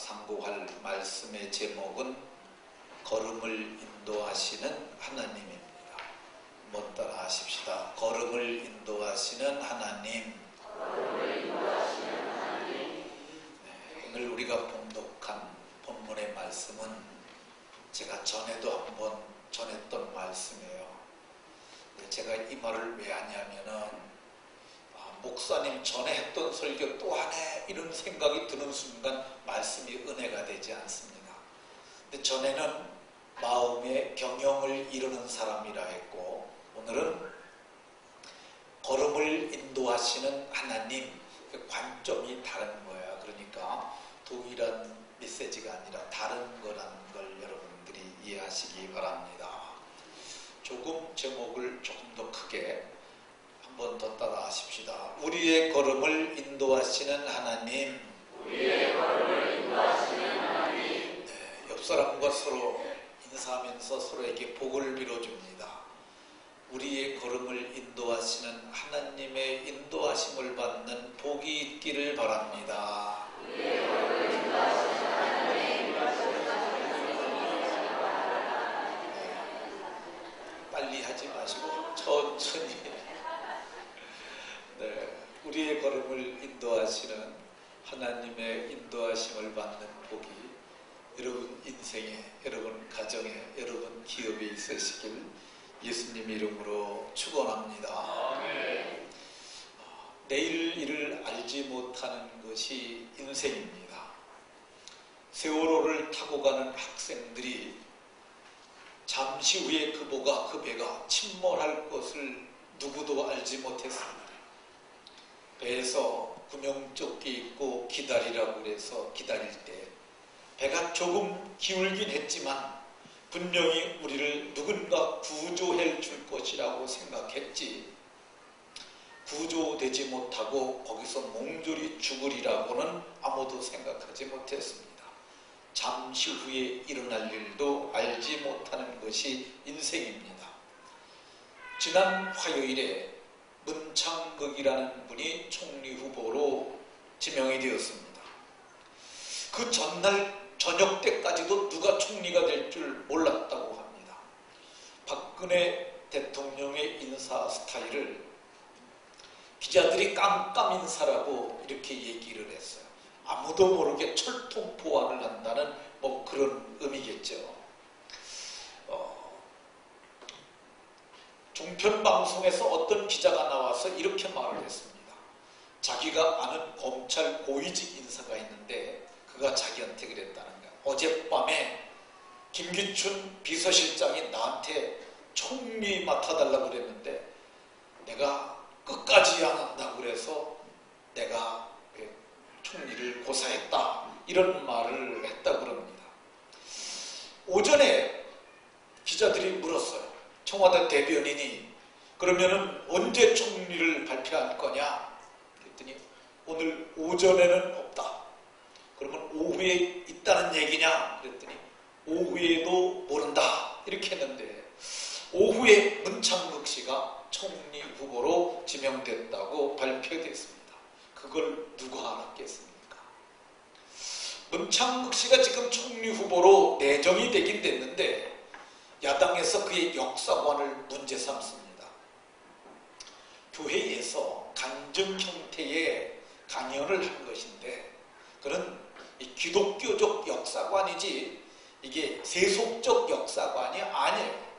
상고할 말씀의 제목은 걸음을 인도하시는 하나님입니다. 한번 따라 하십시다. 걸음을 인도하시는 하나님. 오늘 우리가 봉독한 본문의 말씀은 제가 전에도 한번 전했던 말씀이에요. 제가 이 말을 왜 하냐면은 목사님 전에 했던 설교 또 하네 이런 생각이 드는 순간 말씀이 은혜가 되지 않습니다. 근데 전에는 마음의 경영을 이루는 사람이라 했고, 오늘은 걸음을 인도하시는 하나님, 관점이 다른 거야. 그러니까 동일한 메시지가 아니라 다른 거라는 걸 여러분들이 이해하시기 바랍니다. 조금 제목을 조금 더 크게 한 번 더 따라 하십시다. 우리의 걸음을 인도하시는 하나님. 우리의 걸음을 인도하시는 하나님. 네, 옆 사람과 서로 인사하면서 서로에게 복을 빌어줍니다. 우리의 걸음을 인도하시는 하나님의 인도하심을 받는 복이 있기를 바랍니다. 우리의 걸음을 인도하시는 하나님의 인도하심을 받는 빨리 하지 마시고 천천히. 네, 우리의 걸음을 인도하시는 하나님의 인도하심을 받는 복이 여러분 인생에, 여러분 가정에, 여러분 기업에 있으시길 예수님 이름으로 축원합니다. 내일 일을 알지 못하는 것이 인생입니다. 세월호를 타고 가는 학생들이 잠시 후에 그 배가 침몰할 것을 누구도 알지 못했습니다. 배에서 구명조끼 입고 기다리라고 해서 기다릴 때 배가 조금 기울긴 했지만 분명히 우리를 누군가 구조해 줄 것이라고 생각했지, 구조되지 못하고 거기서 몽졸이 죽으리라고는 아무도 생각하지 못했습니다. 잠시 후에 일어날 일도 알지 못하는 것이 인생입니다. 지난 화요일에 문창극이라는 분이 총리 후보로 지명이 되었습니다. 그 전날 저녁 때까지도 누가 총리가 될 줄 몰랐다고 합니다. 박근혜 대통령의 인사 스타일을 기자들이 깜깜 인사라고 이렇게 얘기를 했어요. 아무도 모르게 철통 보완을 한다는 그런 의미겠죠. 종편방송에서 어떤 기자가 나와서 이렇게 말을 했습니다. 자기가 아는 검찰 고위직 인사가 있는데 그가 자기한테 그랬다는 거야. 어젯밤에 김기춘 비서실장이 나한테 총리 맡아달라고 그랬는데 내가 끝까지 안 한다고 그래서 내가 총리를 고사했다, 이런 말을 했다고 그럽니다. 오전에 기자들이 물었어요. 청와대 대변인이 그러면은 언제 총리를 발표할 거냐 그랬더니 오늘 오전에는 없다. 그러면 오후에 있다는 얘기냐 그랬더니 오후에도 모른다, 이렇게 했는데 오후에 문창극 씨가 총리 후보로 지명됐다고 발표됐습니다. 그걸 누가 알았겠습니까? 문창극 씨가 지금 총리 후보로 내정이 되긴 됐는데 야당에서 그의 역사관을 문제 삼습니다. 교회에서 간증 형태의 강연을 한 것인데 그런 기독교적 역사관이지 이게 세속적 역사관이 아니에요.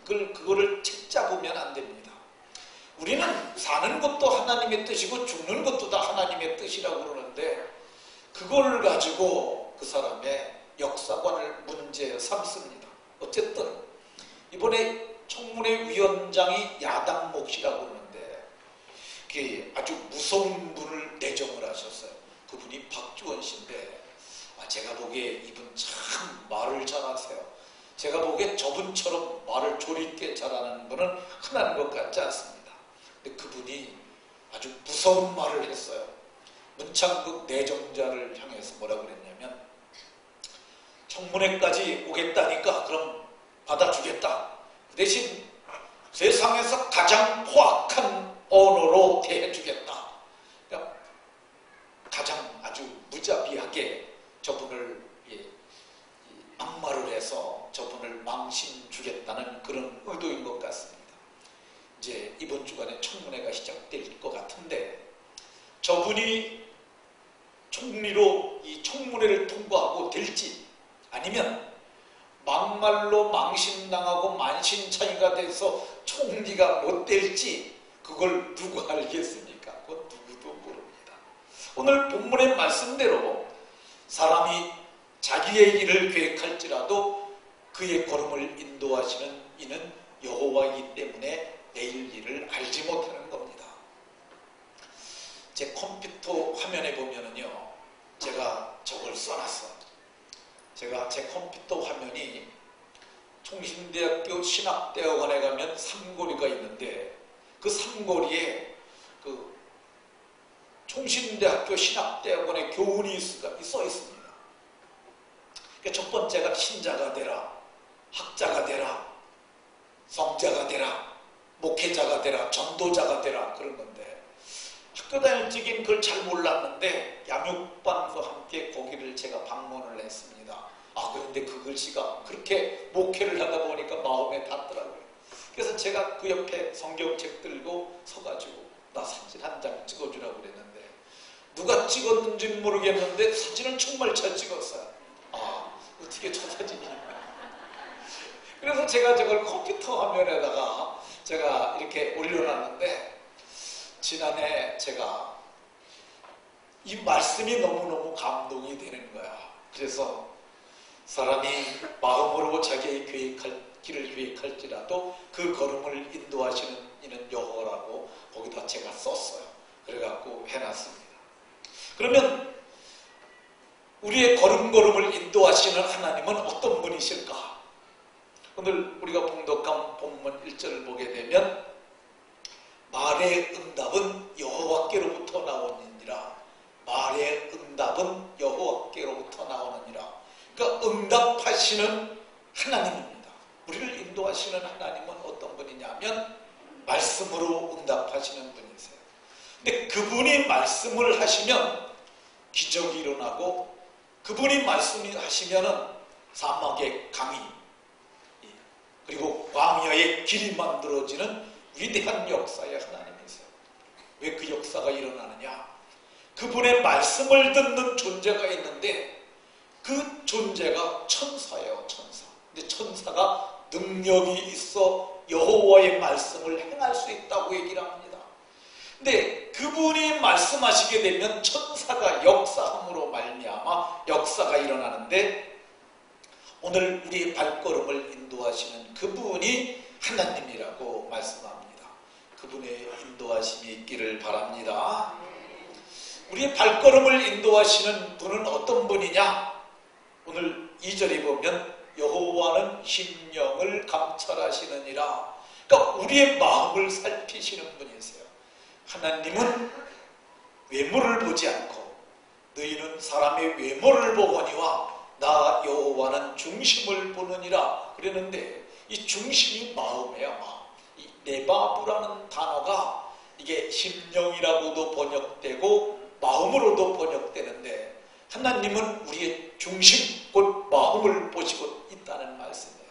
그거를 책잡으면 안 됩니다. 우리는 사는 것도 하나님의 뜻이고 죽는 것도 다 하나님의 뜻이라고 그러는데 그걸 가지고 그 사람의 역사관을 문제 삼습니다. 어쨌든 이번에 청문회 위원장이 야당 몫이라고 그러는데 그게 아주 무서운 분을 내정을 하셨어요. 그분이 박지원 씨인데 제가 보기에 이분 참 말을 잘하세요. 제가 보기에 저분처럼 말을 조리있게 잘하는 분은 흔한 것 같지 않습니다. 근데 그분이 아주 무서운 말을 했어요. 문창극 내정자를 향해서 뭐라고 그랬냐면 청문회까지 오겠다니까 그럼 받아주겠다. 그 대신 세상에서 가장 포악한 언어로 대해주겠다. 그러니까 가장 아주 무자비하게 저분을 막말을 해서 저분을 망신 주겠다는 그런 의도인 것 같습니다. 이제 이번 주간에 청문회가 시작될 것 같은데 저분이 총리로 이 청문회를 통과하고 될지 아니면 막말로 망신당하고 만신창이가 돼서 총리가 못 될지 그걸 누가 알겠습니까? 그건 누구도 모릅니다. 오늘 본문의 말씀대로 사람이 자기의 일을 계획할지라도 그의 걸음을 인도하시는 이는 여호와이기 때문에 내일 일을 알지 못하는 겁니다. 제 컴퓨터 화면에 보면은요, 제가 저걸 써놨어. 제가 제 컴퓨터 화면이 총신대학교 신학대학원에 가면 삼고리가 있는데 그 삼고리에 그 총신대학교 신학대학원의 교훈이 써 있습니다. 첫 번째가 신자가 되라, 학자가 되라, 성자가 되라, 목회자가 되라, 전도자가 되라 그런 건데 학교 다닐 적엔 그걸 잘 몰랐는데 양육반과 함께 거기를 제가 방문을 했습니다. 그런데 그 글씨가 그렇게 목회를 하다 보니까 마음에 닿더라고요. 그래서 제가 그 옆에 성경책 들고 서가지고 나 사진 한 장 찍어주라고 그랬는데 누가 찍었는지는 모르겠는데 사진을 정말 잘 찍었어요. 어떻게 저 사진이? 그래서 제가 저걸 컴퓨터 화면에다가 제가 이렇게 올려놨는데 지난해 제가 이 말씀이 너무너무 감동이 되는 거야. 그래서 사람이 마음으로 자기의 길을 계획할지라도 그 걸음을 인도하시는 이는 여호와라고 거기다 제가 썼어요. 그래갖고 해놨습니다. 그러면 우리의 걸음걸음을 인도하시는 하나님은 어떤 분이실까? 오늘 우리가 봉독한 본문 1절을 보게 되면 말의 응답은 여호와께로부터 나오느니라. 말의 응답은 여호와께로부터 나오느니라. 그러니까 응답하시는 하나님입니다. 우리를 인도하시는 하나님은 어떤 분이냐면 말씀으로 응답하시는 분이세요. 근데 그분이 말씀을 하시면 기적이 일어나고 그분이 말씀하시면은 사막의 강이 그리고 광야의 길이 만들어지는 위대한 역사의 하나님이세요. 왜 그 역사가 일어나느냐? 그분의 말씀을 듣는 존재가 있는데 그 존재가 천사예요. 천사. 근데 천사가 능력이 있어 여호와의 말씀을 행할 수 있다고 얘기를 합니다. 근데 그분이 말씀하시게 되면 천사가 역사함으로 말미암아 역사가 일어나는데 오늘 우리의 발걸음을 인도하시는 그분이 하나님이라고 말씀합니다. 그분의 인도하심이 있기를 바랍니다. 우리의 발걸음을 인도하시는 분은 어떤 분이냐? 오늘 2절에 보면 여호와는 심령을 감찰하시느니라. 그러니까 우리의 마음을 살피시는 분이세요. 하나님은 외모를 보지 않고 너희는 사람의 외모를 보거니와 나 여호와는 중심을 보느니라 그랬는데 이 중심이 마음이에요. 마음. 이 네바부라는 단어가 이게 심령이라고도 번역되고 마음으로도 번역되는데 하나님은 우리의 중심 곧 마음을 보시고 있다는 말씀이에요.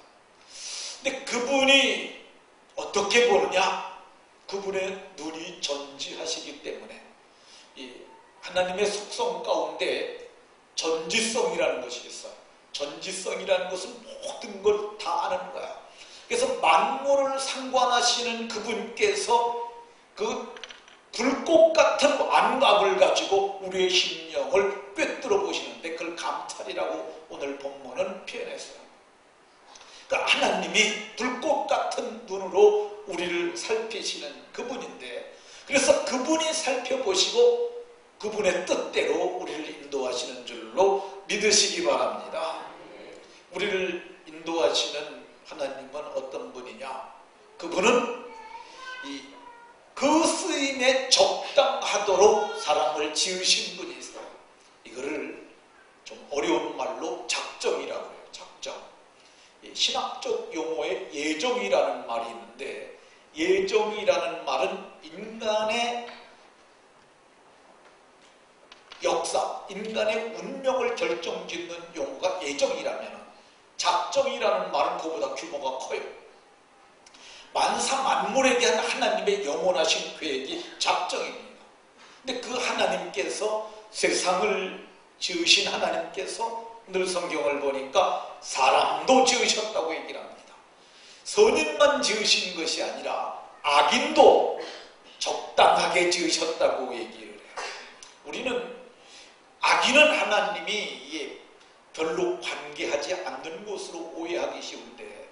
근데 그분이 어떻게 보느냐? 그분의 눈이 전지하시기 때문에 이 하나님의 속성 가운데 전지성이라는 것이 있어요. 전지성이라는 것은 모든 걸 다 아는 거야. 그래서 만물을 상관하시는 그분께서 그 불꽃 같은 안감을 가지고 우리의 심령을 꿰뚫어 보시는데 그걸 감찰이라고 오늘 본문은 표현했어요. 그러니까 하나님이 불꽃 같은 눈으로 우리를 살피시는 그분인데 그래서 그분이 살펴보시고 그분의 뜻대로 우리를 인도하시는 줄로 믿으시기 바랍니다. 우리를 인도하시는 하나님은 어떤 분이냐? 그분은 그 쓰임에 적당하도록 사람을 지으신 분이세요. 이거를 좀 어려운 말로 작정이라고 해요. 작정. 신학적 용어에 예정이라는 말이 있는데 예정이라는 말은 인간의 역사, 인간의 운명을 결정짓는 용어가 예정이라면 작정이라는 말은 그보다 규모가 커요. 만사 만물에 대한 하나님의 영원하신 계획이 작정입니다. 근데 그 하나님께서, 세상을 지으신 하나님께서 오늘 성경을 보니까 사람도 지으셨다고 얘기를 합니다. 선인만 지으신 것이 아니라 악인도 적당하게 지으셨다고 얘기를 해요. 우리는 악인은 하나님이 별로 관계하지 않는 것으로 오해하기 쉬운데,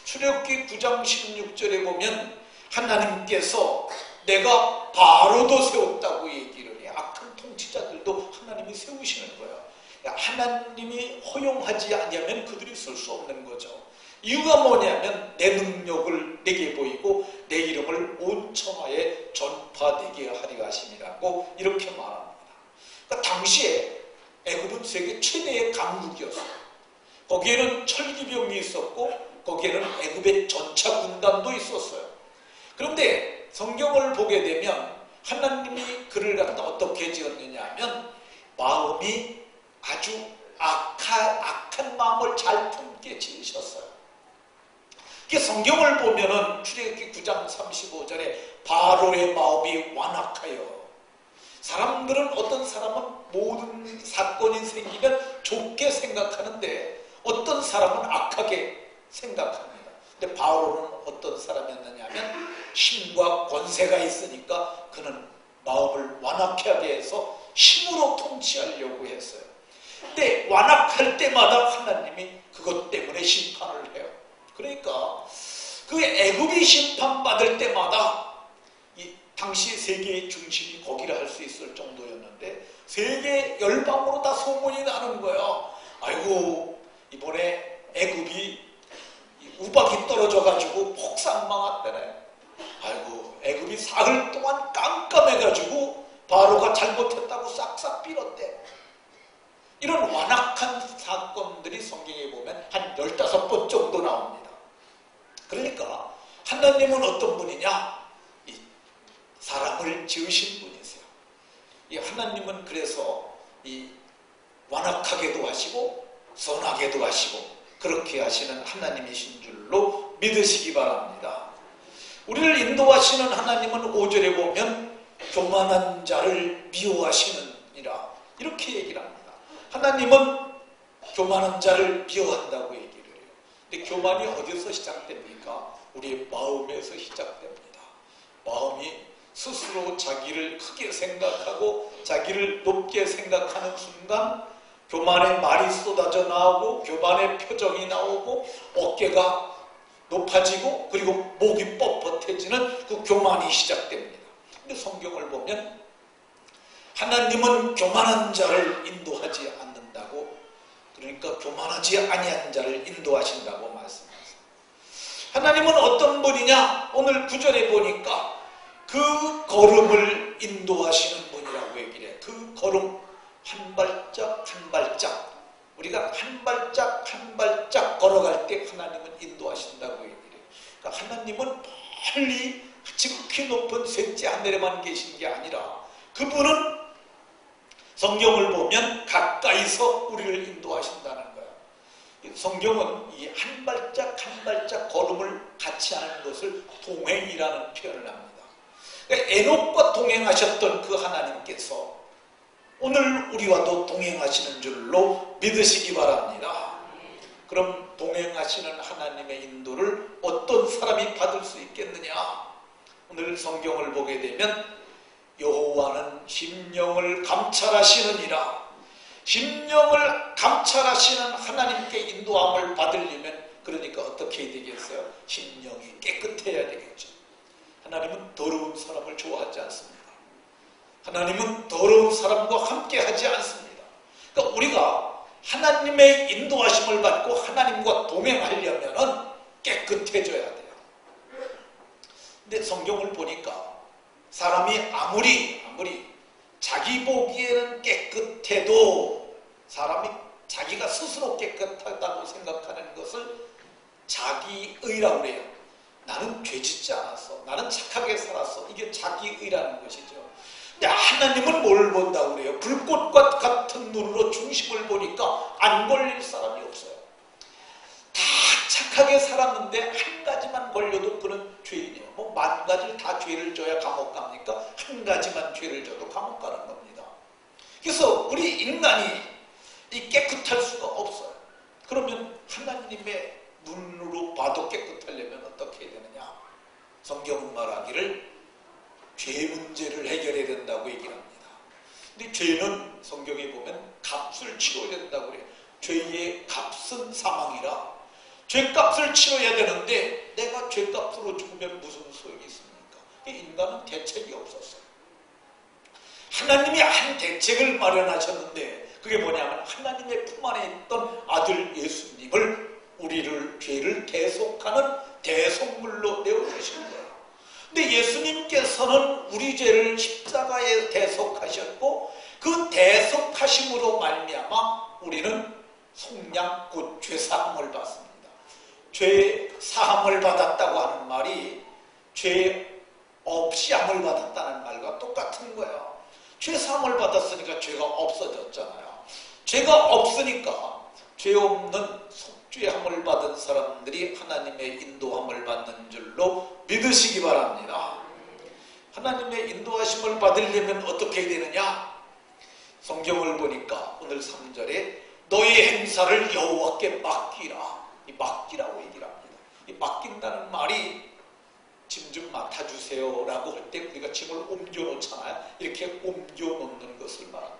출애굽기 9장 16절에 보면 하나님께서 내가 바로도 세웠다고 얘기를 해요. 악한 통치자들도 하나님이 세우시는 거예요. 하나님이 허용하지 않으면 그들이 쓸 수 없는 거죠. 이유가 뭐냐면 내 능력을 내게 보이고 내 이름을 온 천하에 전파되게 하리라 하심이라고 이렇게 말합니다. 그러니까 당시에 애굽은 세계 최대의 강국이었어요. 거기에는 철기병이 있었고 거기에는 애굽의 전차 군단도 있었어요. 그런데 성경을 보게 되면 하나님이 그를 갖다 어떻게 지었느냐 하면 마음이 아주 악한 마음을 잘 품게 지으셨어요. 성경을 보면은 출애굽기 9장 35절에 바로의 마음이 완악하여, 사람들은 어떤 사람은 모든 사건이 생기면 좋게 생각하는데 어떤 사람은 악하게 생각합니다. 근데 바로는 어떤 사람이었느냐 하면 힘과 권세가 있으니까 그는 마음을 완악하게 해서 힘으로 통치하려고 했어요. 근데 완악할 때마다 하나님이 그것 때문에 심판을 해요. 그러니까 그 애굽이 심판받을 때마다 이 당시 세계의 중심이 거기라 할 수 있을 정도였는데 세계 열방으로 다 소문이 나는 거예요. 아이고, 이번에 애굽이 우박이 떨어져가지고 폭삭망했다네. 아이고, 애굽이 사흘 동안 깜깜해가지고 바로가 잘못했다고 싹싹 빌었대. 이런 완악한 사건들이 성경에 보면 한 15번 정도 나옵니다. 그러니까 하나님은 어떤 분이냐? 이 사람을 지으신 분이세요. 이 하나님은 그래서 이 완악하게도 하시고 선하게도 하시고 그렇게 하시는 하나님이신 줄로 믿으시기 바랍니다. 우리를 인도하시는 하나님은 5절에 보면 교만한 자를 미워하시느니라 이렇게 얘기를 합니다. 하나님은 교만한 자를 미워한다고 얘기를 해요. 근데 교만이 어디서 시작됩니까? 우리의 마음에서 시작됩니다. 마음이 스스로 자기를 크게 생각하고 자기를 높게 생각하는 순간 교만의 말이 쏟아져 나오고 교만의 표정이 나오고 어깨가 높아지고 그리고 목이 뻣뻣해지는 그 교만이 시작됩니다. 근데 성경을 보면 하나님은 교만한 자를 인도하지 않는다고, 그러니까 교만하지 아니한 자를 인도하신다고 말씀하세요. 하나님은 어떤 분이냐? 오늘 9절에 보니까 그 걸음을 인도하시는 분이라고 얘기를 해요. 그 걸음 한 발짝 한 발짝, 우리가 한 발짝 한 발짝 걸어갈 때 하나님은 인도하신다고 얘기를 해요. 그러니까 하나님은 멀리 지극히 높은 셋째 하늘에만 계신 게 아니라 그분은 성경을 보면 가까이서 우리를 인도하신다는 거예요. 성경은 이 한 발짝 한 발짝 걸음을 같이 하는 것을 동행이라는 표현을 합니다. 그러니까 에녹과 동행하셨던 그 하나님께서 오늘 우리와도 동행하시는 줄로 믿으시기 바랍니다. 그럼 동행하시는 하나님의 인도를 어떤 사람이 받을 수 있겠느냐? 오늘 성경을 보게 되면 여호와는 심령을 감찰하시느니라. 심령을 감찰하시는 하나님께 인도함을 받으려면 그러니까 어떻게 되겠어요? 심령이 깨끗해야 되겠죠. 하나님은 더러운 사람을 좋아하지 않습니다. 하나님은 더러운 사람과 함께 하지 않습니다. 그러니까 우리가 하나님의 인도하심을 받고 하나님과 동행하려면 깨끗해져야 돼요. 근데 성경을 보니까 사람이 아무리 자기 보기에는 깨끗해도 사람이 자기가 스스로 깨끗하다고 생각하는 것을 자기의라고 해요. 나는 죄짓지 않았어. 나는 착하게 살았어. 이게 자기의라는 것이죠. 근데 하나님은 뭘 본다고 그래요? 불꽃과 같은 눈으로 중심을 보니까 안 걸릴 사람이 없어요. 다 착하게 살았는데 한 가지만 걸려도 그는 죄인이에요. 뭐 만 가지를 다 죄를 져야 감옥 갑니까? 한 가지만 죄를 져도 감옥 가는 겁니다. 그래서 우리 인간이 이 깨끗할 수가 없어요. 그러면 하나님의 눈으로 봐도 깨끗하려면 어떻게 해야 되느냐? 성경은 말하기를 죄 문제를 해결해야 된다고 얘기를 합니다. 근데 죄는 성경에 보면 값을 치러야 된다고 그래요. 죄의 값은 사망이라 죄값을 치러야 되는데 내가 죄값으로 죽으면 무슨 소용이 있습니까? 인간은 대책이 없었어요. 하나님이 한 대책을 마련하셨는데 그게 뭐냐면 하나님의 품 안에 있던 아들 예수님을 우리를 죄를 대속하는 대속물로 내어주신 거예요. 근데 예수님께서는 우리 죄를 십자가에 대속하셨고 그 대속하심으로 말미암아 우리는 속량 곧 죄사함을 받습니다. 죄사함을 받았다고 하는 말이 죄 없이 함을 받았다는 말과 똑같은 거예요. 죄사함을 받았으니까 죄가 없어졌잖아요. 죄가 없으니까 죄 없는 속죄함을 받은 사람들이 하나님의 인도함을 받는 줄로 믿으시기 바랍니다. 하나님의 인도하심을 받으려면 어떻게 해야 되느냐? 성경을 보니까 오늘 3절에 너의 행사를 여호와께 맡기라. 이 맡기라고 얘기를 합니다. 이 맡긴다는 말이 짐 좀 맡아주세요 라고 할 때 우리가 짐을 옮겨 놓잖아요. 이렇게 옮겨 놓는 것을 말합니다.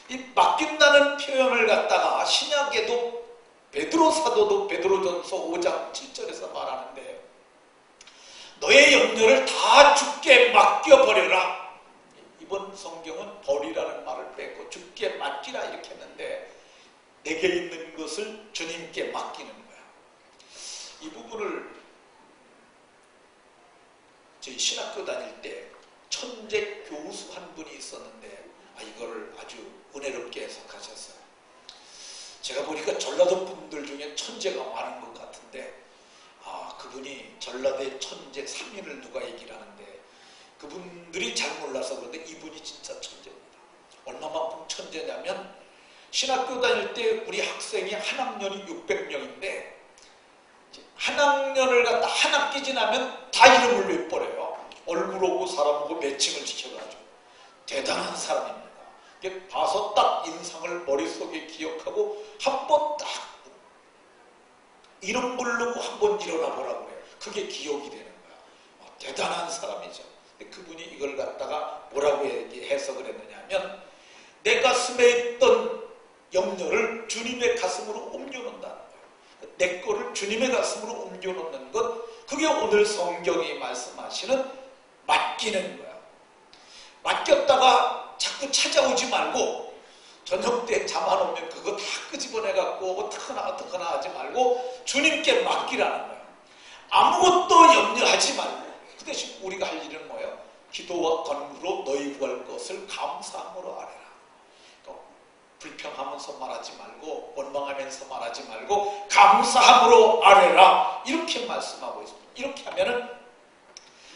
이 맡긴다는 표현을 갖다가 신약에도 베드로 사도도 베드로전서 5장 7절에서 말하는데 너의 염려를 다 주께 맡겨버려라. 이번 성경은 버리라는 말을 뺐고 주께 맡기라 이렇게 했는데 내게 있는 것을 주님께 맡기는 거야. 이 부분을 저희 신학교 다닐 때 천재 교수 한 분이 있었는데 이거를 아주 은혜롭게 해석하셨어요. 제가 보니까 전라도 분들 중에 천재가 많은 것 같은데 그분이 전라도의 천재 3인을 누가 얘기를 하는데 그분들이 잘 몰라서 그런데 이분이 진짜 천재입니다. 얼마만큼 천재냐면 신학교 다닐 때 우리 학생이 한 학년이 600명인데 한 학년을 갖다 한 학기 지나면 다 이름을 외버려요. 얼굴하고 사람하고 매칭을 시켜가지고 대단한 사람입니다. 봐서 딱 인상을 머릿속에 기억하고 한 번 딱 이름 부르고 한 번 일어나 보라고 해요. 그게 기억이 되는 거야. 대단한 사람이죠. 근데 그분이 이걸 갖다가 뭐라고 해석을 했느냐 하면 내 가슴에 있던 염려를 주님의 가슴으로 옮겨놓는다는 거예요. 내 거를 주님의 가슴으로 옮겨놓는 것, 그게 오늘 성경이 말씀하시는 맡기는 거야. 맡겼다가 자꾸 찾아오지 말고 저녁 때 잠 안 오면 그거 다 끄집어내갖고 어떡하나 하지 말고 주님께 맡기라는 거야. 아무것도 염려하지 말고 그 대신 우리가 할 일은 뭐예요? 기도와 간구로 너희 구할 것을 감사함으로 아뢰라. 불평하면서 말하지 말고 원망하면서 말하지 말고 감사함으로 아뢰라. 이렇게 말씀하고 있습니다. 이렇게 하면은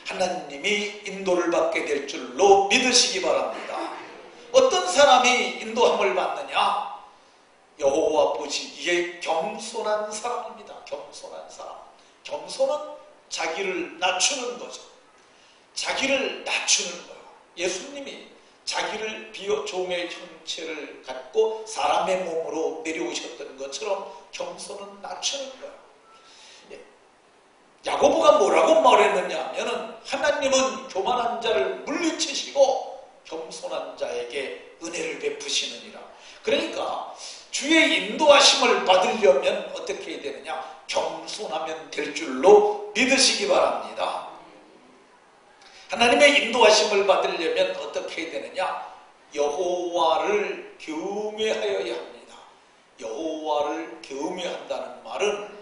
하나님이 인도를 받게 될 줄로 믿으시기 바랍니다. 어떤 사람이 인도함을 받느냐? 여호와 보시기에 겸손한 사람입니다. 겸손한 사람. 겸손은 자기를 낮추는 거죠. 자기를 낮추는 거예요. 예수님이 자기를 비어 종의 형체를 갖고 사람의 몸으로 내려오셨던 것처럼 겸손은 낮추는 거예요. 야고보가 뭐라고 말했느냐 하면은 하나님은 교만한 자를 물리치시고 겸손한 자에게 은혜를 베푸시느니라. 그러니까 주의 인도하심을 받으려면 어떻게 해야 되느냐? 겸손하면 될 줄로 믿으시기 바랍니다. 하나님의 인도하심을 받으려면 어떻게 해야 되느냐? 여호와를 경외하여야 합니다. 여호와를 경외한다는 말은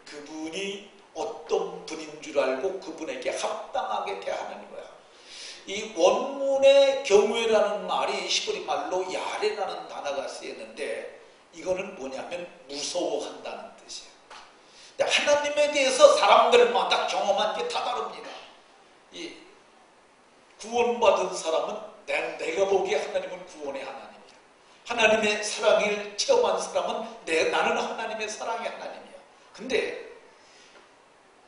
그분이 어떤 분인 줄 알고 그분에게 합당하게 대하는 거야. 이 원문의 경외라는 말이 히브리 말로 야레라는 단어가 쓰였는데 이거는 뭐냐면 무서워한다는 뜻이에요. 하나님에 대해서 사람들마다 경험한 게 다 다릅니다. 구원받은 사람은 내가 보기에 하나님은 구원의 하나님이야. 하나님의 사랑을 체험한 사람은 나는 하나님의 사랑의 하나님이야. 근데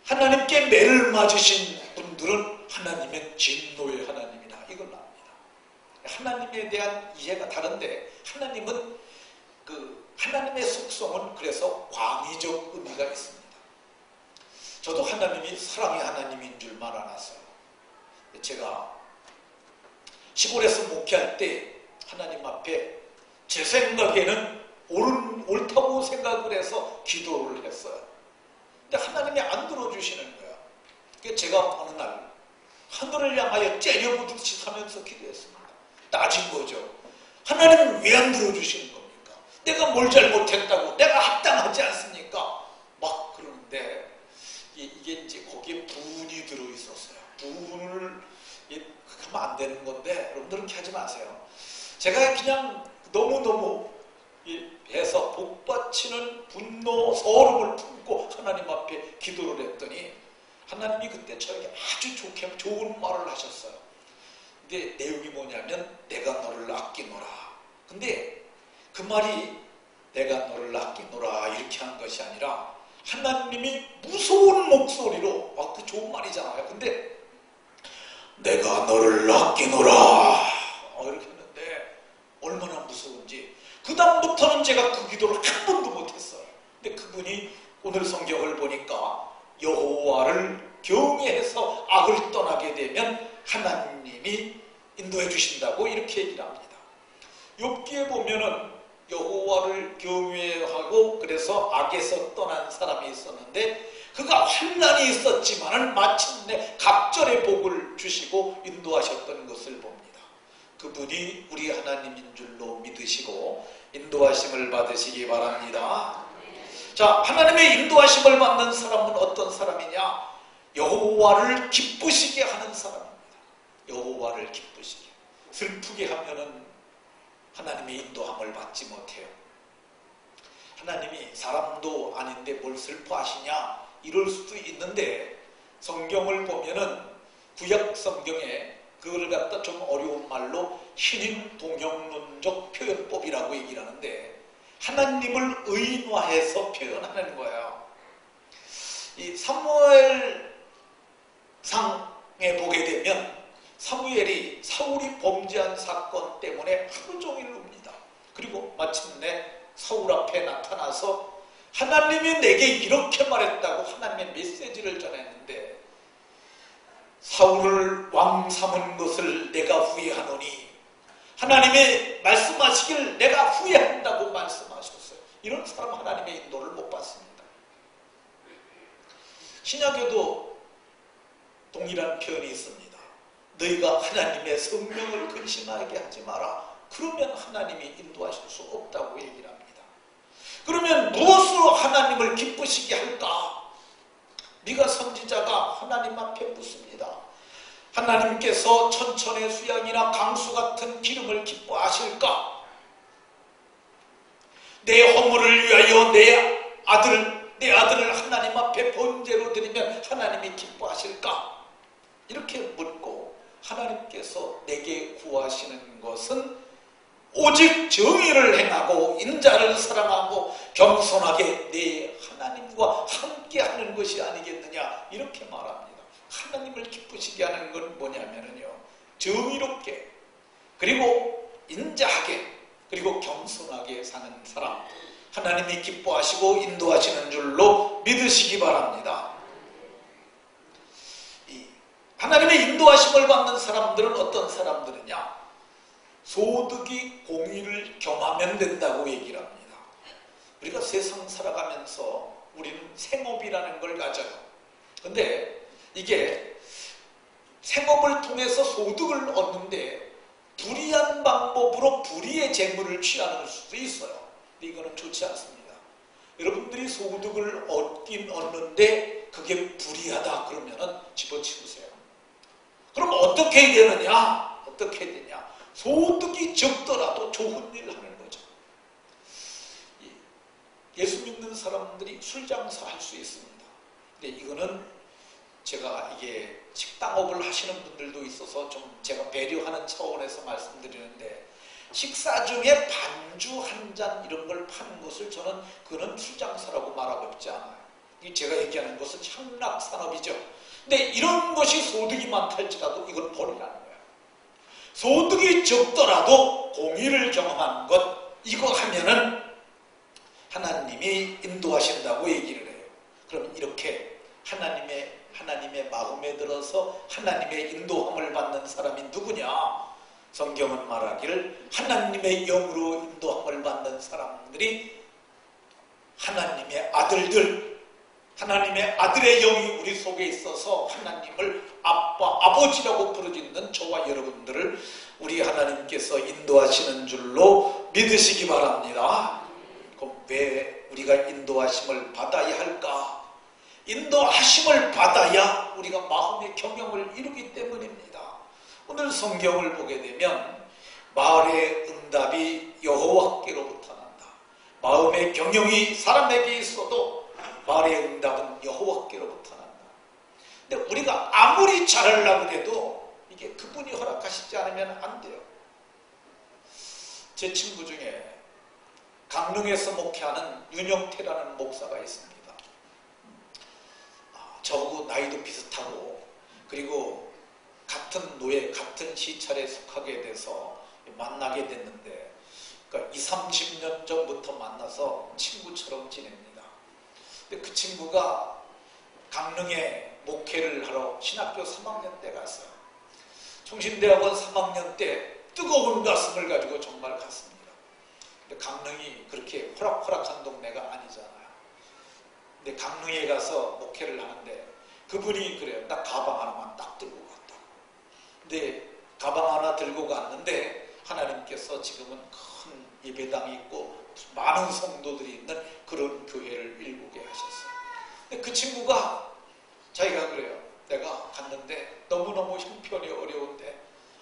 하나님께 매를 맞으신 분들은 하나님의 진노의 하나님이다. 이걸 압니다. 하나님에 대한 이해가 다른데 하나님의 속성은 그래서 광의적 의미가 있습니다. 저도 하나님이 사랑의 하나님인 줄만 알았어요. 제가 시골에서 목회할 때 하나님 앞에 제 생각에는 옳다고 생각을 해서 기도를 했어요. 근데 하나님이 안 들어주시는 거야. 그래서 제가 어느 날 하늘을 향하여 째려보듯이 하면서 기도했습니다. 따진 거죠. 하나님은 왜 안 들어주시는 겁니까? 내가 뭘 잘못했다고, 내가 합당하지 않습니까? 막 그러는데 이게 이제 거기에 분이 들어있었어요. 분을 하면 안 되는 건데 여러분들은 그렇게 하지 마세요. 제가 그냥 너무너무 해서 복받치는 분노, 서름을 품고 하나님 앞에 기도를 했더니 하나님이 그때 저에게 아주 좋은 말을 하셨어요. 근데 내용이 뭐냐면 내가 너를 아끼노라. 근데 그 말이 내가 너를 아끼노라 이렇게 한 것이 아니라 하나님이 무서운 목소리로 그 좋은 말이잖아요. 근데 내가 너를 아끼노라 이렇게 했는데 얼마나 무서운지 그 다음부터는 제가 그 기도를 한 번도 못했어요. 근데 그분이 오늘 성경을 보니까 여호와를 경외해서 악을 떠나게 되면 하나님이 인도해 주신다고 이렇게 얘기를 합니다. 욥기에 보면은 여호와를 경외하고 그래서 악에서 떠난 사람이 있었는데 그가 환난이 있었지만은 마침내 갑절의 복을 주시고 인도하셨던 것을 봅니다. 그분이 우리 하나님인 줄로 믿으시고 인도하심을 받으시기 바랍니다. 자, 하나님의 인도하심을 받는 사람은 어떤 사람이냐? 여호와를 기쁘시게 하는 사람입니다. 여호와를 기쁘시게. 슬프게 하면은 하나님의 인도함을 받지 못해요. 하나님이 사람도 아닌데 뭘 슬퍼하시냐? 이럴 수도 있는데 성경을 보면은 구약 성경에 그걸 갖다 좀 어려운 말로 신인 동형론적 표현법이라고 얘기를 하는데 하나님을 의인화해서 표현하는 거예요. 이 사무엘상에 보게 되면 사무엘이 사울이 범죄한 사건 때문에 하루 종일 웁니다. 그리고 마침내 사울 앞에 나타나서 하나님이 내게 이렇게 말했다고 하나님의 메시지를 전했는데 사울을 왕 삼은 것을 내가 후회하노니 하나님의 말씀하시길 내가 후회한다고 말씀하셨어요. 이런 사람 하나님의 인도를 못 받습니다. 신약에도 동일한 표현이 있습니다. 너희가 하나님의 성령을 근심하게 하지 마라. 그러면 하나님이 인도하실 수 없다고 얘기를 합니다. 그러면 무엇으로 하나님을 기쁘시게 할까? 미가 선지자가 하나님 앞에 묻습니다. 하나님께서 천천의 수양이나 강수 같은 기름을 기뻐하실까? 내 허물을 위하여 내 아들을 하나님 앞에 번제로 드리면 하나님이 기뻐하실까? 이렇게 묻고 하나님께서 내게 구하시는 것은 오직 정의를 행하고 인자를 사랑하고 겸손하게 내 하나님과 함께하는 것이 아니겠느냐 이렇게 말합니다. 하나님을 기쁘시게 하는 건 뭐냐면요, 정의롭게 그리고 인자하게 그리고 겸손하게 사는 사람, 하나님이 기뻐하시고 인도하시는 줄로 믿으시기 바랍니다. 하나님의 인도하심을 받는 사람들은 어떤 사람들이냐? 소득이 공의를 겸하면 된다고 얘기를 합니다. 우리가 세상 살아가면서 우리는 생업이라는 걸 가져요. 근데 이게 생업을 통해서 소득을 얻는데 불의한 방법으로 불의의 재물을 취하는 수도 있어요. 근데 이거는 좋지 않습니다. 여러분들이 소득을 얻긴 얻는데 그게 불의하다 그러면은 집어치우세요. 그럼 어떻게 되느냐? 어떻게 되냐? 소득이 적더라도 좋은 일을 하는 거죠. 예수 믿는 사람들이 술 장사할 수 있습니다. 근데 이거는 제가 이게 식당업을 하시는 분들도 있어서 좀 제가 배려하는 차원에서 말씀드리는데, 식사 중에 반주 한 잔 이런 걸 파는 것을 저는 그는 술장사라고 말하고 있지 않아요. 제가 얘기하는 것은 향락산업이죠. 근데 이런 것이 소득이 많달지라도 이걸 버리라는 거예요. 소득이 적더라도 공의를 경험하는 것, 이거 하면은 하나님이 인도하신다고 얘기를 해요. 그럼 이렇게 하나님의 마음에 들어서 하나님의 인도함을 받는 사람이 누구냐? 성경은 말하기를 하나님의 영으로 인도함을 받는 사람들이 하나님의 아들들, 하나님의 아들의 영이 우리 속에 있어서 하나님을 아빠, 아버지라고 부르짖는 저와 여러분들을 우리 하나님께서 인도하시는 줄로 믿으시기 바랍니다. 그럼 왜 우리가 인도하심을 받아야 할까? 인도하심을 받아야 우리가 마음의 경영을 이루기 때문입니다. 오늘 성경을 보게 되면 말의 응답이 여호와께로부터 난다. 마음의 경영이 사람에게 있어도 말의 응답은 여호와께로부터 난다. 근데 우리가 아무리 잘하려고 해도 이게 그분이 허락하시지 않으면 안 돼요. 제 친구 중에 강릉에서 목회하는 윤영태라는 목사가 있습니다. 저하고 나이도 비슷하고, 그리고 같은 노예, 같은 시찰에 속하게 돼서 만나게 됐는데, 그러니까 20-30년 전부터 만나서 친구처럼 지냅니다. 근데 그 친구가 강릉에 목회를 하러 신학교 3학년 때 갔어요. 총신대학원 3학년 때 뜨거운 가슴을 가지고 정말 갔습니다. 근데 강릉이 그렇게 호락호락한 동네가 아니잖아요. 근데 강릉에 가서 목회를 하는데 그분이 그래요. 딱 가방 하나만 딱 들고 갔다. 근데 가방 하나 들고 갔는데 하나님께서 지금은 큰 예배당이 있고 많은 성도들이 있는 그런 교회를 일구게 하셨어요. 근데 그 친구가 자기가 그래요. 내가 갔는데 너무너무 형편이 어려운데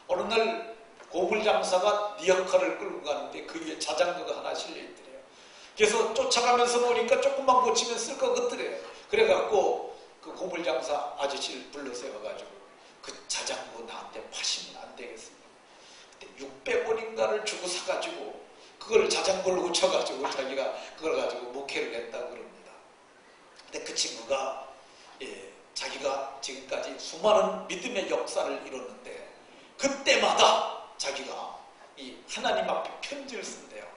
어느 날 고물장사가 리어카를 끌고 가는데 그 위에 자전거가 하나 실려있더래요. 그래서 쫓아가면서 보니까 조금만 고치면 쓸 것 같더래요. 그래갖고 그 고물장사 아저씨를 불러세워가지고 그 자전거 나한테 파시면 안 되겠습니다. 그때 600원인가를 주고 사가지고 그걸 자전거를 고쳐가지고 자기가 그걸 가지고 목회를 했다고 그럽니다. 근데 그 친구가 자기가 지금까지 수많은 믿음의 역사를 이뤘는데 그때마다 자기가 이 하나님 앞에 편지를 쓴대요.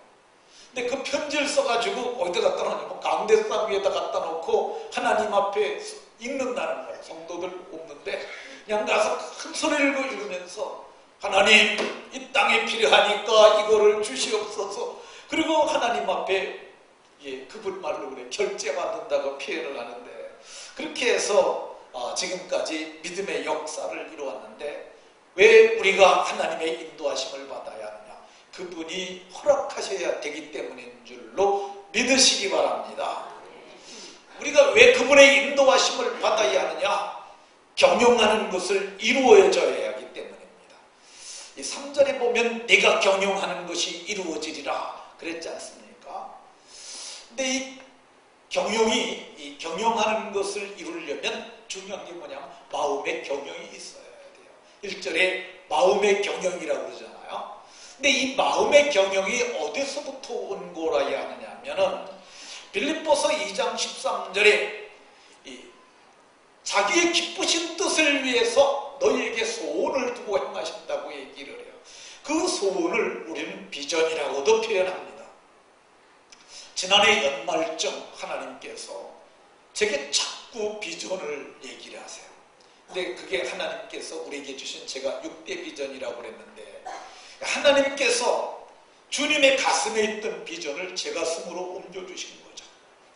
근데 그 편지를 써가지고 어디다 갖다 놓냐면 강대상 위에다 갖다 놓고 하나님 앞에 읽는다는 거예요. 성도들 없는데 그냥 가서 큰 소리를 읽으면서 하나님 이 땅에 필요하니까 이거를 주시옵소서. 그리고 하나님 앞에 그분 말로 그래 결제받는다고 표현을 하는데 그렇게 해서 지금까지 믿음의 역사를 이루었는데 왜 우리가 하나님의 인도하심을 받아야 하느냐? 그분이 허락하셔야 되기 때문인 줄로 믿으시기 바랍니다. 우리가 왜 그분의 인도하심을 받아야 하느냐? 경영하는 것을 이루어져야 하기 때문입니다. 이 3절에 보면 내가 경영하는 것이 이루어지리라 그랬지 않습니까? 근데 이 경영하는 것을 이루려면 중요한 게 뭐냐면 마음의 경영이 있어야 돼요. 1절에 마음의 경영이라고 그러잖아요. 근데 이 마음의 경영이 어디서부터 온 거라야 하느냐면은 빌립보서 2장 13절에 자기의 기쁘신 뜻을 위해서 너희에게 소원을 두고 행하신다고 얘기를 해요. 그 소원을 우리는 비전이라고도 표현합니다. 지난해 연말쯤 하나님께서 제게 자꾸 비전을 얘기를 하세요. 근데 그게 하나님께서 우리에게 주신 제가 6대 비전이라고 그랬는데 하나님께서 주님의 가슴에 있던 비전을 제 가슴으로 옮겨주신 거죠.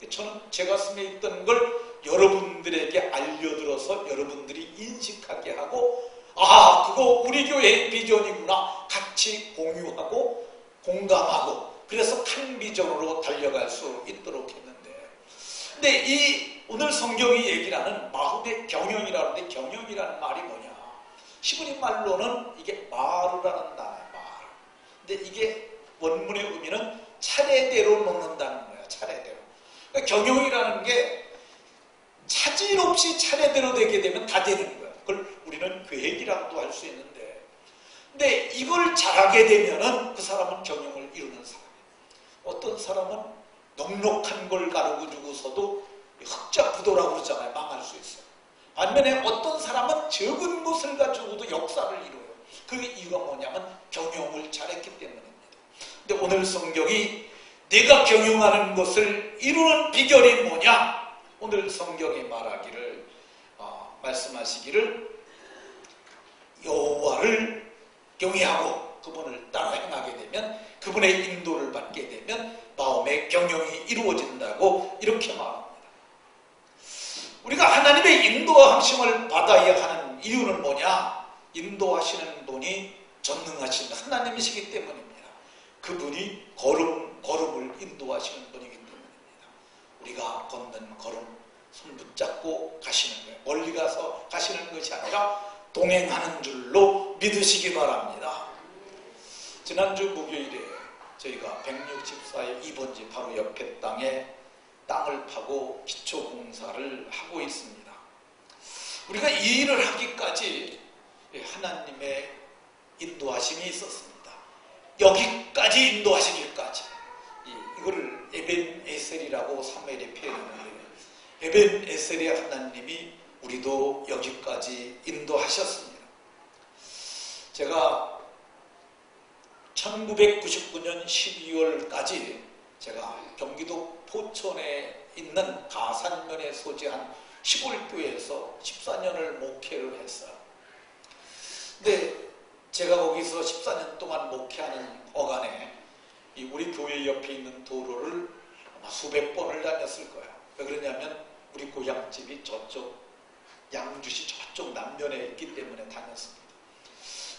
저는 제 가슴에 있던 걸 여러분들에게 알려들어서 여러분들이 인식하게 하고 그거 우리 교회의 비전이구나 같이 공유하고 공감하고 그래서 큰 비전으로 달려갈 수 있도록 했는데 근데 이 오늘 성경이 얘기를 하는 마음의 경영이라는데 경영이라는 말이 뭐냐? 히브리 말로는 이게 마르라는 단어예요. 마르. 근데 이게 원문의 의미는 차례대로 놓는다는 거예요. 차례대로. 그러니까 경영이라는 게 차질 없이 차례대로 되게 되면 다 되는 거예요. 그걸 우리는 근데 이걸 잘하게 되면은 그 사람은 경영을 이루는 사람이에요. 어떤 사람은 넉넉한 걸 가르쳐 주고서도 흑자부도라고 그러잖아요. 망할 수 있어요. 반면에 어떤 사람은 적은 것을 가지고도 역사를 이루어요. 그 이유가 뭐냐면 경영을 잘했기 때문입니다. 근데 오늘 성경이 내가 경영하는 것을 이루는 비결이 뭐냐? 오늘 성경이 말씀하시기를 여호와를 경외하고 그분을 따라 행하게 되면, 그분의 인도를 받게 되면 마음의 경영이 이루어진다고 이렇게 말합니다. 우리가 하나님의 인도하심을 받아야 하는 이유는 뭐냐? 인도하시는 분이 전능하신 하나님이시기 때문입니다. 그분이 걸음을 인도하시는 분이기 때문입니다. 우리가 걷는 걸음 손 붙잡고 가시는 거예요. 멀리 가서 가시는 것이 아니라 동행하는 줄로 믿으시기 바랍니다. 지난주 목요일에 저희가 164의 2번지 바로 옆에 땅에 땅을 파고 기초공사를 하고 있습니다. 우리가 이 일을 하기까지 하나님의 인도하심이 있었습니다. 여기까지 인도하시기까지. 이거를 에벤에셀이라고 사무엘이 표현했는데, 에벤에셀의 하나님이 우리도 여기까지 인도하셨습니다. 제가 1999년 12월까지 제가 경기도 포천에 있는 가산면에 소재한 시골교회에서 14년을 목회를 했어요. 근데 제가 거기서 14년 동안 목회하는 어간에 우리 교회 옆에 있는 도로를 아마 수백 번을 다녔을 거예요. 왜 그러냐면 우리 고향집이 저쪽 양주시 저쪽 남면에 있기 때문에 다녔습니다.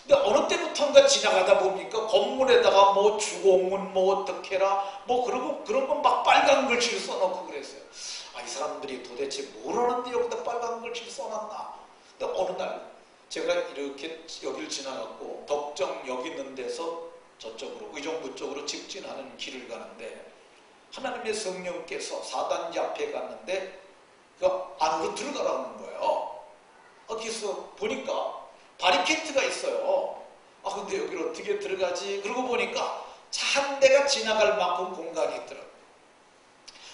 근데 어느 때부터인가 지나가다 보니까 건물에다가 뭐 주공은 뭐 어떡해라 뭐 그러고 그런 건 막 빨간 글씨를 써놓고 그랬어요. 이 사람들이 도대체 뭘 하는데 여기다 빨간 글씨를 써놨나. 근데 어느 날 제가 이렇게 여길 지나갔고 덕정 여기 있는 데서 저쪽으로 의정부 쪽으로 직진하는 길을 가는데 하나님의 성령께서 4단지 앞에 갔는데 그 안으로 들어가라는 거예요. 거기서 보니까 바리케이트가 있어요. 근데 여기를 어떻게 들어가지? 그러고 보니까 차 한 대가 지나갈 만큼 공간이 있더라고요.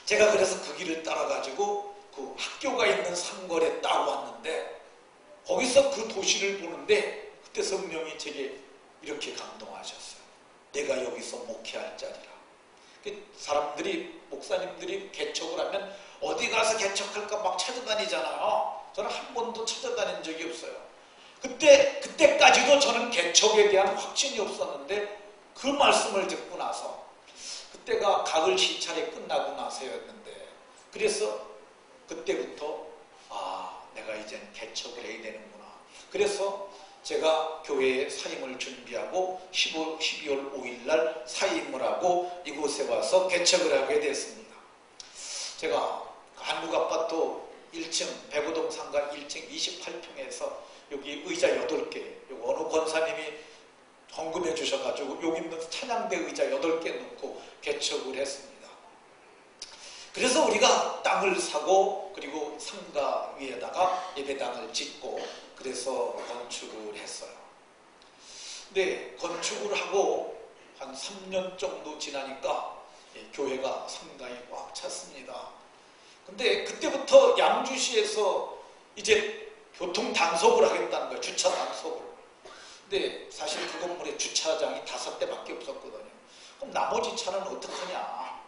제가 그래서 그 길을 따라가지고 그 학교가 있는 상거리에 딱 왔는데 거기서 그 도시를 보는데 그때 성령이 제게 이렇게 감동하셨어요. 내가 여기서 목회할 자리라. 사람들이, 목사님들이 개척을 하면 어디 가서 개척할까 막 찾아다니잖아요. 저는 한 번도 찾아다닌 적이 없어요. 그때까지도 저는 개척에 대한 확신이 없었는데 그 말씀을 듣고 나서, 그때가 가을 시찰이 끝나고 나서였는데, 그래서 그때부터 내가 이젠 개척을 해야 되는구나. 그래서 제가 교회에 사임을 준비하고 12월 5일 날 사임을 하고 이곳에 와서 개척을 하게 됐습니다. 제가 한국아파트 1층 백오동 상가 1층 28평에서 여기 의자 8개, 요거 어느 권사님이 헌금해 주셔가지고 여기 있는 찬양대 의자 8개 놓고 개척을 했습니다. 그래서 우리가 땅을 사고 그리고 상가 위에다가 예배당을 짓고 그래서 건축을 했어요. 근데 건축을 하고 한 3년 정도 지나니까 교회가 상당히 꽉 찼습니다. 근데 그때부터 양주시에서 이제 교통 단속을 하겠다는 거예요. 주차 단속을. 근데 사실 그 건물에 주차장이 5대밖에 없었거든요. 그럼 나머지 차는 어떡하냐.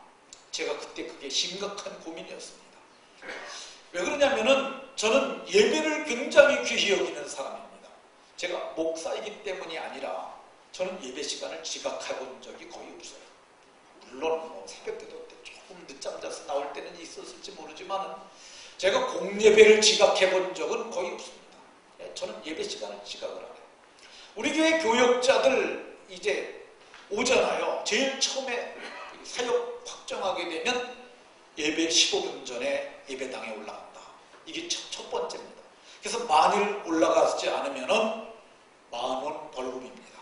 제가 그때 그게 심각한 고민이었습니다. 왜 그러냐면은 저는 예배를 굉장히 귀히 여기는 사람입니다. 제가 목사이기 때문이 아니라 저는 예배 시간을 지각해 본 적이 거의 없어요. 물론 뭐 새벽기도 때 조금 늦잠 자서 나올 때는 있었을지 모르지만 제가 공예배를 지각해 본 적은 거의 없습니다. 저는 예배 시간을 지각을 안 해요. 우리 교회 교역자들 이제 오잖아요. 제일 처음에 사역 확정하게 되면 예배 15분 전에 예배당에 올라간다. 이게 첫 번째입니다. 그래서 만일 올라가지 않으면 10,000원 벌금입니다.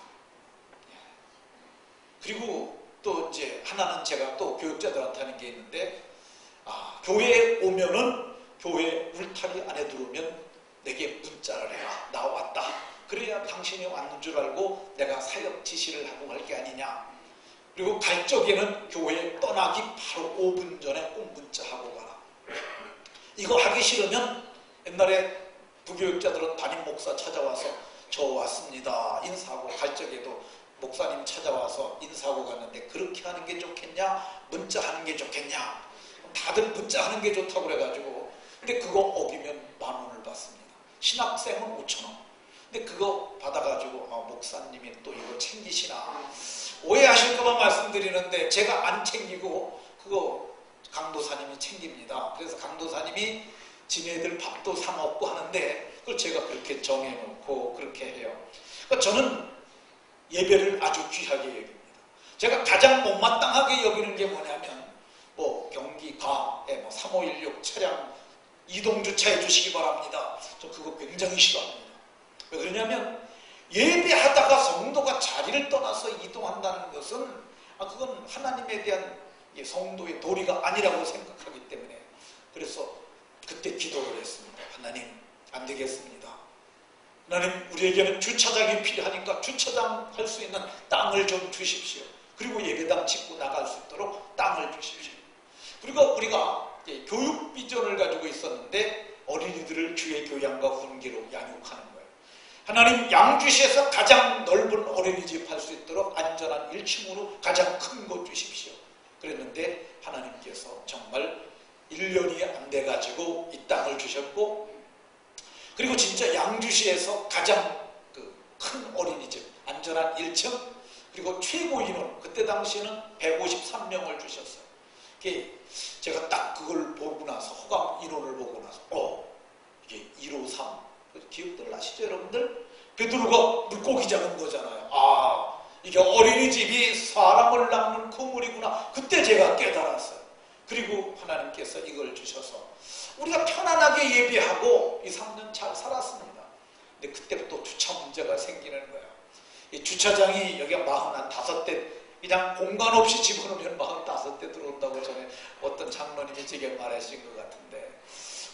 그리고 또 이제 하나는 제가 또 교역자들한테 하는 게 있는데, 교회에 오면은 교회 울타리 안에 들어오면 내게 문자를 해라. 나 왔다. 그래야 당신이 왔는 줄 알고 내가 사역 지시를 하고 갈 게 아니냐. 그리고 갈 적에는 교회 떠나기 바로 5분 전에 꼭 문자하고 가라. 이거 하기 싫으면 옛날에 부교육자들은 담임 목사 찾아와서 저 왔습니다 인사하고 갈 적에도 목사님 찾아와서 인사하고 갔는데 그렇게 하는 게 좋겠냐 문자하는 게 좋겠냐. 다들 문자하는 게 좋다고 그래가지고 근데 그거 어기면 10,000원을 받습니다. 신학생은 5,000원. 근데 그거 받아가지고 목사님이 또 이거 챙기시나 오해하실까봐 말씀드리는데 제가 안 챙기고 그거 강도사님이 챙깁니다. 그래서 강도사님이 지네들 밥도 사 먹고 하는데 그걸 제가 그렇게 정해놓고 그렇게 해요. 그러니까 저는 예배를 아주 귀하게 여깁니다. 제가 가장 못마땅하게 여기는 게 뭐냐면 뭐 경기 가에 3516 차량 이동 주차해 주시기 바랍니다. 저 그거 굉장히 싫어합니다. 왜 그러냐면 예배하다가 성도가 자리를 떠나서 이동한다는 것은 그건 하나님에 대한 성도의 도리가 아니라고 생각하기 때문에 그래서 그때 기도를 했습니다. 하나님 안 되겠습니다. 하나님 우리에게는 주차장이 필요하니까 주차장 할 수 있는 땅을 좀 주십시오. 그리고 예배당 짓고 나갈 수 있도록 땅을 주십시오. 그리고 우리가 교육 비전을 가지고 있었는데 어린이들을 주의 교양과 훈계로 양육하는 거예요. 하나님 양주시에서 가장 넓은 어린이집 할 수 있도록 안전한 1층으로 가장 큰 곳 주십시오. 그랬는데 하나님께서 정말 1년이 안 돼가지고 이 땅을 주셨고 그리고 진짜 양주시에서 가장 큰 어린이집 안전한 1층 그리고 최고 인원 그때 당시에는 153명을 주셨어요. 제가 딱 그걸 보고 나서 허감 인원을 보고 나서 이게 153 기억들 나시죠 여러분들? 베드로가 물고기 잡은 거잖아요. 이게 어린이집이 사람을 낳는 그물이구나. 그때 제가 깨달았어요. 그리고 하나님께서 이걸 주셔서 우리가 편안하게 예배하고 2, 3년 잘 살았습니다. 근데 그때부터 주차 문제가 생기는 거예요. 이 주차장이 여기가 45대 그냥 공간 없이 집어넣으면 45대 들어온다고 전에 어떤 장로님이 제게 말하신 것 같은데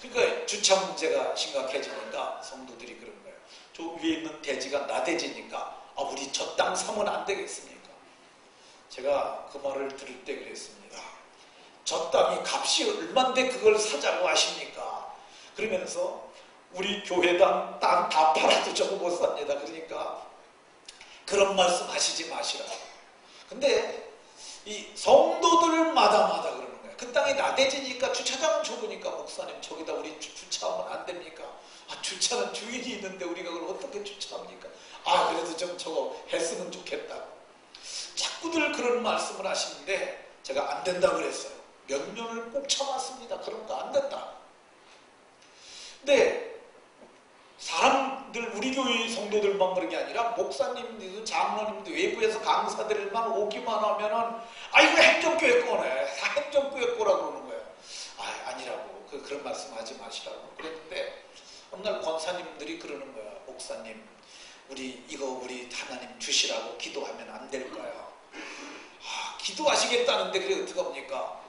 그러니까 주차 문제가 심각해지니까 성도들이 그런 거예요. 저 위에 있는 대지가 나대지니까 우리 저 땅 사면 안 되겠습니까? 제가 그 말을 들을 때 그랬습니다. 저 땅이 값이 얼만데 그걸 사자고 하십니까? 그러면서 우리 교회당 땅 다 팔아도 저거 못 삽니다. 그러니까 그런 말씀 하시지 마시라고. 근데 이 성도들마다 그러는 거예요. 그 땅이 나대지니까 주차장은 좁으니까 목사님 저기다 우리 주차하면 안 됩니까? 주차는 주인이 있는데 우리가 그걸 어떻게 주차합니까? 그래도 좀 저거 했으면 좋겠다고. 자꾸들 그런 말씀을 하시는데 제가 안 된다고 그랬어요. 몇 년을 꼭 참았습니다. 그런 거 안 된다. 근데 사람들 우리 교회 성도들만 그런 게 아니라 목사님들, 장로님들, 외부에서 강사들만 오기만 하면은 이거 행정교회 거네. 행정교회 거라고 그러는 거예요. 아니라고. 그런 말씀 하지 마시라고. 그랬는데 어느 날 권사님들이 그러는 거야. 목사님 우리 하나님 주시라고 기도하면 안 될까요? 기도하시겠다는데 그게 어떡합니까?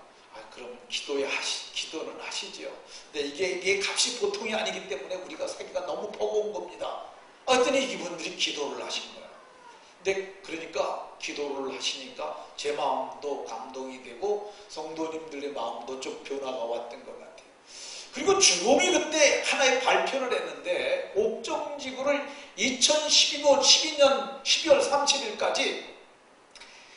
그럼 기도는 하시죠. 근데 이게 값이 보통이 아니기 때문에 우리가 살기가 너무 버거운 겁니다. 그랬더니 이분들이 기도를 하신 거예요. 근데 그러니까 기도를 하시니까 제 마음도 감동이 되고 성도님들의 마음도 좀 변화가 왔던 것 같아요. 그리고 주공이 그때 하나의 발표를 했는데 옥정지구를 2012년 12월 30일까지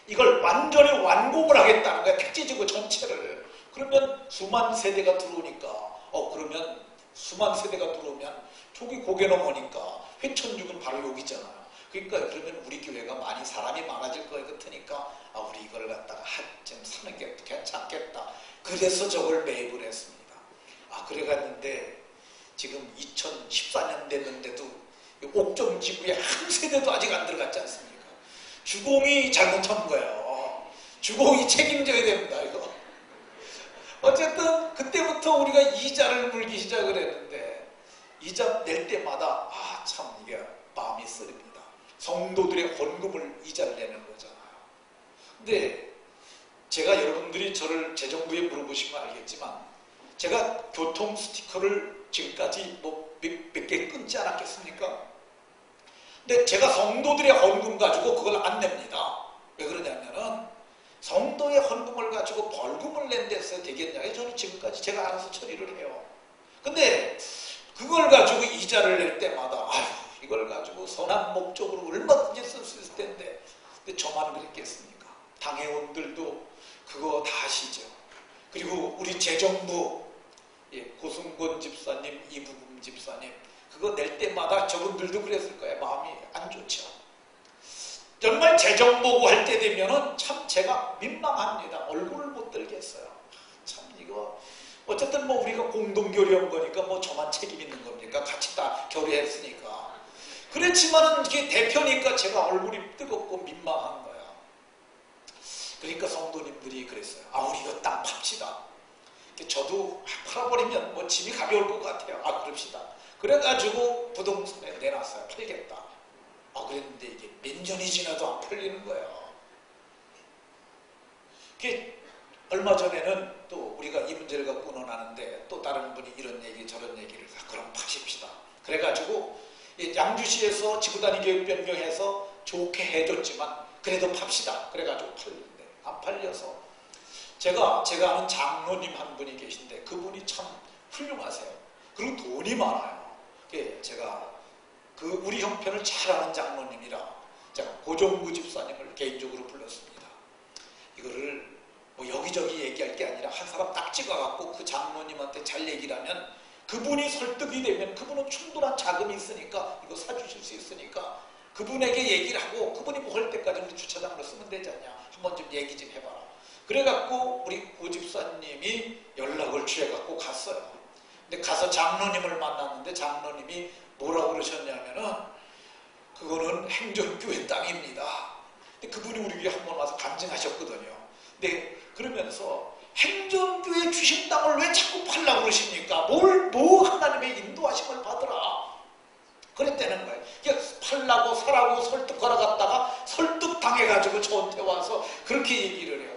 이걸 완전히 완공을 하겠다는 거야. 택지지구 전체를. 그러면 수만 세대가 들어오니까 그러면 수만 세대가 들어오면 저기 고개 넘으니까 회천죽은 바로 여기잖아요. 그러니까 그러면 우리 교회가 많이 사람이 많아질 것 같으니까 우리 이걸 갖다가 좀 사는 게 괜찮겠다. 그래서 저걸 매입을 했습니다. 그래갔는데 지금 2014년 됐는데도 옥정지구에 한 세대도 아직 안 들어갔지 않습니까? 주공이 잘못한 거예요. 주공이 책임져야 됩니다. 이거. 어쨌든 그때부터 우리가 이자를 물기 시작을 했는데 이자 낼 때마다 참 이게 마음이 쓰립니다. 성도들의 헌금을 이자를 내는 거잖아요. 근데 제가 여러분들이 저를 재정부에 물어보시면 알겠지만 제가 교통 스티커를 지금까지 몇 개 끊지 않았겠습니까? 근데 제가 성도들의 헌금 가지고 그걸 안 냅니다. 왜 그러냐면은 성도의 헌금을 가지고 벌금을 낸 데서 되겠냐. 저는 지금까지 제가 알아서 처리를 해요. 근데 그걸 가지고 이자를 낼 때마다 아휴 이걸 가지고 선한 목적으로 얼마든지 쓸 수 있을 텐데 근데 저만 그랬겠습니까? 당회원들도 그거 다 아시죠. 그리고 우리 재정부 고승권 집사님, 이부금 집사님 그거 낼 때마다 저분들도 그랬을 거예요. 마음이 안 좋죠. 정말 재정 보고 할 때 되면은 참 제가 민망합니다. 얼굴을 못 들겠어요. 참 이거 어쨌든 뭐 우리가 공동 교류한 거니까 뭐 저만 책임 있는 겁니까? 같이 다 교류했으니까. 그렇지만은 이게 대표니까 제가 얼굴이 뜨겁고 민망한 거야. 그러니까 성도님들이 그랬어요. 아 우리 이거 땅 팝시다. 저도 팔아버리면 뭐 짐이 가벼울 것 같아요. 아 그럽시다. 그래가지고 부동산에 내놨어요. 팔겠다. 아 그랬는데 이게 몇 년이 지나도 안 팔리는 거예요. 얼마 전에는 또 우리가 이 문제를 갖고 논하는데 또 다른 분이 이런 얘기 저런 얘기를 그럼 파십시다. 그래가지고 양주시에서 지구단위 교육 변경해서 좋게 해줬지만 그래도 팝시다. 그래가지고 팔리는데 안 팔려서 제가 아는 장로님 한 분이 계신데 그분이 참 훌륭하세요. 그리고 돈이 많아요. 제가 우리 형편을 잘 아는 장로님이라 제가 고종구 집사님을 개인적으로 불렀습니다. 이거를 뭐 여기저기 얘기할 게 아니라 한 사람 딱 찍어갖고 그 장로님한테 잘 얘기를 하면 그분이 설득이 되면 그분은 충분한 자금이 있으니까 이거 사주실 수 있으니까 그분에게 얘기를 하고 그분이 뭐 할 때까지 우리 주차장으로 쓰면 되지 않냐. 한번 좀 얘기 좀 해봐라. 그래갖고 우리 고 집사님이 연락을 취해갖고 갔어요. 근데 가서 장로님을 만났는데 장로님이 뭐라고 그러셨냐면은 그거는 행정교회 땅입니다. 근데 그분이 우리 교회 한번 와서 간증하셨거든요. 근데 그러면서 행정교회 주신 땅을 왜 자꾸 팔라고 그러십니까? 뭐 하나님의 인도하심을 받으라. 그랬다는 거예요. 팔라고 사라고 설득하러 갔다가 설득당해가지고 저한테 와서 그렇게 얘기를 해요.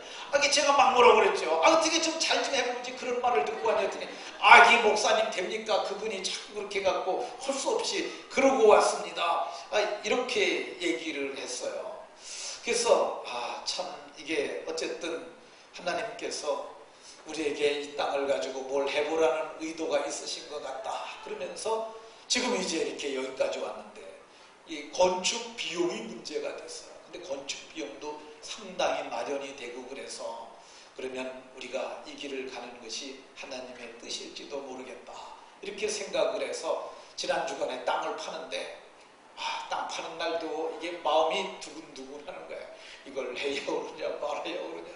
제가 막 뭐라고 그랬죠. 어떻게 좀 잘 좀 해보지 그런 말을 듣고 하랬더니 이 목사님 됩니까? 그분이 자꾸 그렇게 해갖고 할 수 없이 그러고 왔습니다. 이렇게 얘기를 했어요. 그래서 참 이게 어쨌든 하나님께서 우리에게 이 땅을 가지고 뭘 해보라는 의도가 있으신 것 같다. 그러면서 지금 이제 이렇게 여기까지 왔는데 이 건축 비용이 문제가 됐어요. 근데 건축 비용도 상당히 마련이 되고 그래서 그러면 우리가 이 길을 가는 것이 하나님의 뜻일지도 모르겠다. 이렇게 생각을 해서 지난 주간에 땅을 파는데 땅 파는 날도 이게 마음이 두근두근 하는 거예요. 이걸 해야 오르냐 말아야 오르냐.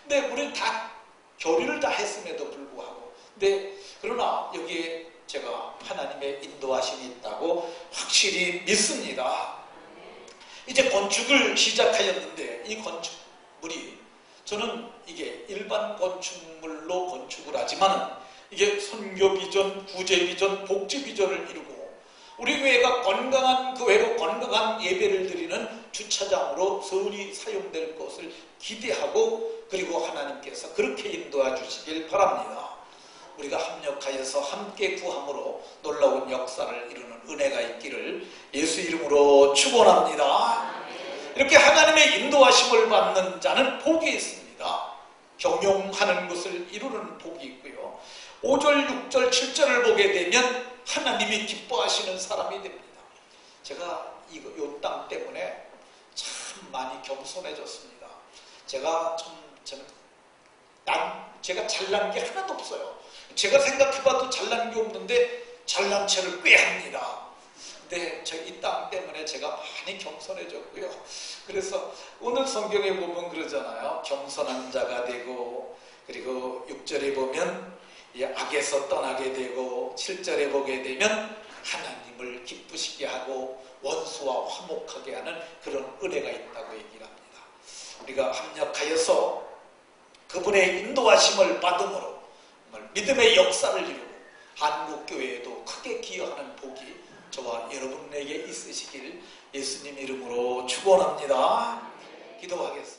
근데 우리는 다 교류를 다 했음에도 불구하고 근데 그러나 여기에 제가 하나님의 인도하심이 있다고 확실히 믿습니다. 이제 건축을 시작하였는데 이 건축물이 저는 이게 일반 건축물로 건축을 하지만 이게 선교 비전, 구제 비전, 복지 비전을 이루고 우리 교회가 건강한 교회로 건강한 예배를 드리는 주차장으로 서울이 사용될 것을 기대하고 그리고 하나님께서 그렇게 인도해 주시길 바랍니다. 우리가 합력하여서 함께 구함으로 놀라운 역사를 이루는 은혜가 있기를 예수 이름으로 축원합니다. 이렇게 하나님의 인도하심을 받는 자는 복이 있습니다. 경영하는 것을 이루는 복이 있고요. 5절, 6절, 7절을 보게 되면 하나님이 기뻐하시는 사람이 됩니다. 제가 이 땅 때문에 참 많이 겸손해졌습니다. 제가 제가 잘난 게 하나도 없어요. 제가 생각해봐도 잘난 게 없는데 잘난 체를 꾀합니다. 근데 이 땅 때문에 제가 많이 겸손해졌고요. 그래서 오늘 성경에 보면 그러잖아요. 겸손한 자가 되고 그리고 6절에 보면 악에서 떠나게 되고 7절에 보게 되면 하나님을 기쁘시게 하고 원수와 화목하게 하는 그런 은혜가 있다고 얘기를 합니다. 우리가 합력하여서 그분의 인도하심을 받음으로 믿음의 역사를 이루고 한국교회에도 크게 기여하는 복이 저와 여러분에게 있으시길 예수님 이름으로 축원합니다. 기도하겠습니다.